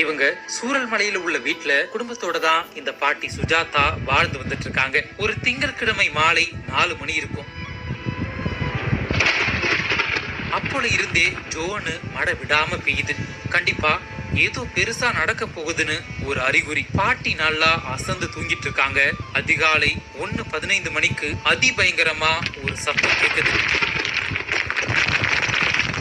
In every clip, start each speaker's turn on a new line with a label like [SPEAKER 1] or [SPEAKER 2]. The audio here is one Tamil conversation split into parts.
[SPEAKER 1] இவங்க சூரல் மலையில உள்ள வீட்டுல குடும்பத்தோட தான் இந்த பாட்டி சுஜாதா வாழ்ந்து வந்துட்டு இருக்காங்க. ஒரு திங்கட்கிழமை மாலை 4 மணி இருக்கும். அப்போல இருந்தே ஜோனு மழை விடாம பெய்யுது. கண்டிப்பா ஏதோ பெருசா நடக்க போகுதுன்னு ஒரு அறிகுறி. பாட்டி நல்லா அசந்து தூங்கிட்டு இருக்காங்க. அதிகாலை 1:15 மணிக்கு அதிபயங்கரமா ஒரு சத்தம் கேக்குது.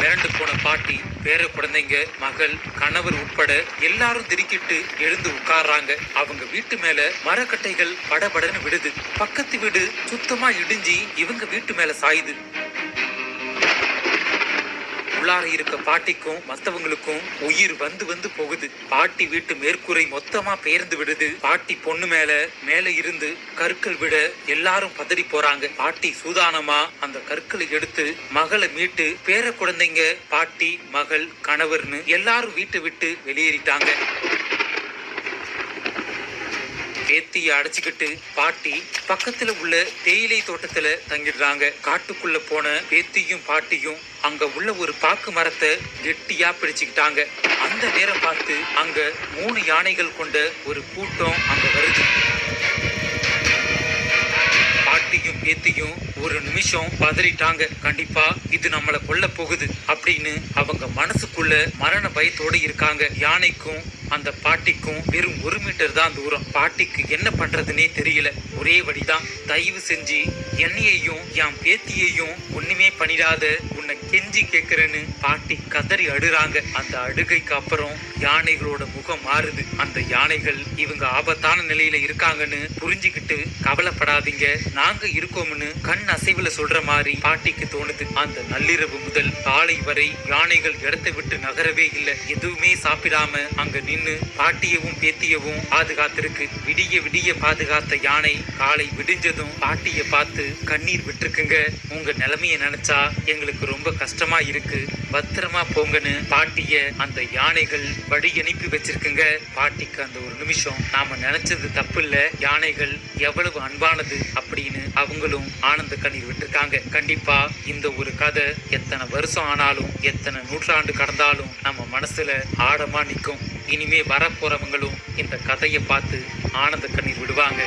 [SPEAKER 1] மிரண்டு போன பாட்டி, பேர குழந்தைங்க, மகள், கணவர் உட்பட எல்லாரும் திடுக்கிட்டு எழுந்து உட்கார்றாங்க. அவங்க வீட்டு மேல மரக்கட்டைகள் படபடன்னு விடுது. பக்கத்து வீடு சுத்தமா இடிஞ்சி இவங்க வீட்டு மேல சாயுது. உள்ளார இருக்க பாட்டிக்கும் மத்தவங்களுக்கும் உயிர் வந்து வந்து போகுது. பாட்டி வீட்டு மேற்கூரை மொத்தமா பெயர்ந்து விடுது. பாட்டி பொண்ணு மேல இருந்து கற்கள் விட எல்லாரும் பதறி போறாங்க. பாட்டி சூதானமா அந்த கற்களை எடுத்து மகளை மீட்டு பேர குழந்தைங்க, பாட்டி, மகள், கணவர்னு எல்லாரும் வீட்டை விட்டு வெளியேறிட்டாங்க. பேத்திய அடைச்சுக்கிட்டு பாட்டி பக்கத்துல உள்ள தேயிலை தோட்டத்துல தங்கிடுறாங்க. காட்டுக்குள்ள போன பேத்தியும் பாட்டியும் அங்க உள்ள ஒரு பாக்கு மரத்தை கெட்டியா பிடிச்சுக்கிட்டாங்க. அந்த நேரம் பார்த்து அங்க 3 யானைகள் கொண்ட ஒரு கூட்டம் அங்க வருது. பாட்டியும் பேத்தியும் ஒரு நிமிஷம் பதறிட்டாங்க. கண்டிப்பா இது நம்மளை கொல்ல போகுது அப்படின்னு அவங்க மனசுக்குள்ள மரண பயத்தோட இருக்காங்க. யானைக்கும் அந்த பாட்டிக்கும் வெறும் 1 மீட்டர் தான் தூரம். பாட்டிக்கு என்ன பண்றதுன்னே தெரியல. ஒரே வழிதான், தயவு செஞ்சு என்னையையும் என் பேத்தியையும் ஒண்ணுமே பண்ணிடாத, உன்னை கெஞ்சி கேக்குறேன்னு பாட்டி கதறி அழுறாங்க. அந்த அழுகைக்கு அப்புறம் யானைகளோட முகம் மாறுது. அந்த யானைகள் இவங்க ஆபத்தான நிலையில இருக்காங்கன்னு புரிஞ்சுக்கிட்டு, கவலைப்படாதீங்க, நாங்க இருக்கோம்னு கண் அசைவுல சொல்ற மாதிரி பாட்டிக்கு தோணுது. அந்த நள்ளிரவு முதல் காலை வரை யானைகள் இடத்தை விட்டு நகரவே இல்லை. எதுவுமே சாப்பிடாம அங்க நின்னு பாட்டியவும் பேத்தியவும் பாதுகாத்திருக்கு. விடிய விடிய பாதுகாத்த யானை காலை விடிஞ்சதும் பாட்டிய பார்த்து கண்ணீர் விட்டுருக்குங்க. உங்க நிலைமைய நினைச்சா எங்களுக்கு ரொம்ப கஷ்டமா இருக்கு, பத்திரமா போங்கன்னு பாட்டிய அந்த யானைகள் வழி அனுப்பி வச்சிருக்குங்க. பாட்டிக்கு அந்த ஒரு நிமிஷம் நாம நினைச்சது தப்பு இல்ல, யானைகள் எவ்வளவு அன்பானது அப்படின்னு அவங்களும் ஆனந்த கண்ணீர் விட்டுருக்காங்க. கண்டிப்பா இந்த ஒரு கதை எத்தனை வருஷம் ஆனாலும், எத்தனை நூற்றாண்டு கடந்தாலும் நம்ம மனசுல ஆழமா நிற்கும். இனிமே வரப்போறவங்களும் இந்த கதையை பார்த்து ஆனந்த கண்ணீர் விடுவாங்க.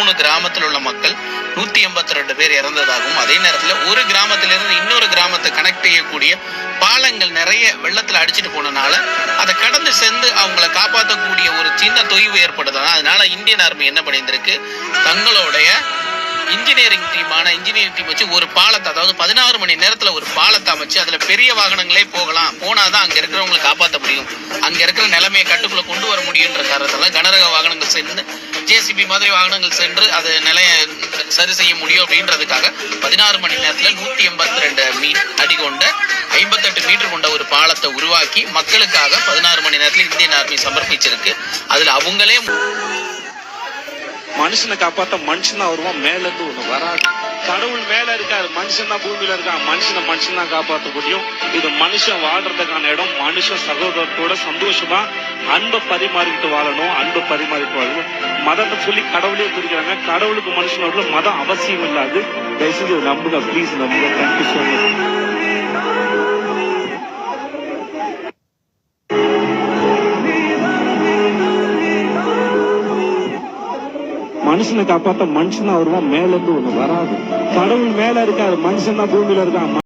[SPEAKER 2] 3 கிராமத்தில் உள்ள மக்கள் 182 பேர் இறந்ததாகவும், அதே நேரத்தில் ஒரு கிராமத்திலிருந்து இன்னொரு கிராமத்தை கனெக்ட் செய்யக்கூடிய பாலங்கள் நிறைய வெள்ளத்தில் அடிச்சுட்டு போனனால அதை கடந்து சென்று அவங்கள காப்பாற்றக்கூடிய ஒரு சின்ன தொய்வு ஏற்படுது. அதனால இந்தியன் ஆர்மி என்ன பண்ணியிருந்திருக்கு, தங்களுடைய இன்ஜினியரிங் டீம் வச்சு ஒரு பாலத்தை, அதாவது 16 மணி நேரத்துல ஒரு பாலத்தை அமைச்சு அதுல பெரிய வாகனங்களே போனாதான் அங்க இருக்கிறவங்களை காப்பாற்ற முடியும், அங்க இருக்கிற நிலைமையை கட்டுக்குள்ள கொண்டு வர முடியுன்ற காரணத்தால கனரக வாகனங்கள் சென்று, ஜேசிபி மாதிரி வாகனங்கள் சென்று அது நிலையை சரி செய்ய முடியும் அப்படின்றதுக்காக 16 மணி நேரத்துல 182 அடி கொண்ட 58 மீட்டர் கொண்ட ஒரு பாலத்தை உருவாக்கி மக்களுக்காக 16 மணி நேரத்துல இந்தியன் ஆர்மி சமர்ப்பிச்சிருக்கு. அதுல அவங்களே
[SPEAKER 3] மனுஷனை காப்பாத்த மனுஷன் தான் வருவான், மேல இருந்து ஒண்ணு வராது. கடவுள் மேல இருக்காரு, மனுஷன் தான் பூமியில இருக்கான். மனுஷன் தான் காப்பாற்ற முடியும். இது மனுஷன் வாழ்றதுக்கான இடம். மனுஷன் சகோதரத்தோட சந்தோஷமா அன்பை பரிமாறிக்கிட்டு வாழணும். மதத்தை சொல்லி கடவுளே பிரிக்கிறாங்க. கடவுளுக்கு மனுஷனோட மதம் அவசியம் இல்லாது. தயவுசெய்து நம்புங்க, ப்ளீஸ் நம்புங்க. Thank you so much. மனுஷனை காப்பாத்த மனுஷன் தான் வருவான், மேல இருந்து ஒண்ணு வராது. கடவுள் மேல இருக்காரு, மனுஷன் தான் பூமியில இருக்கான்.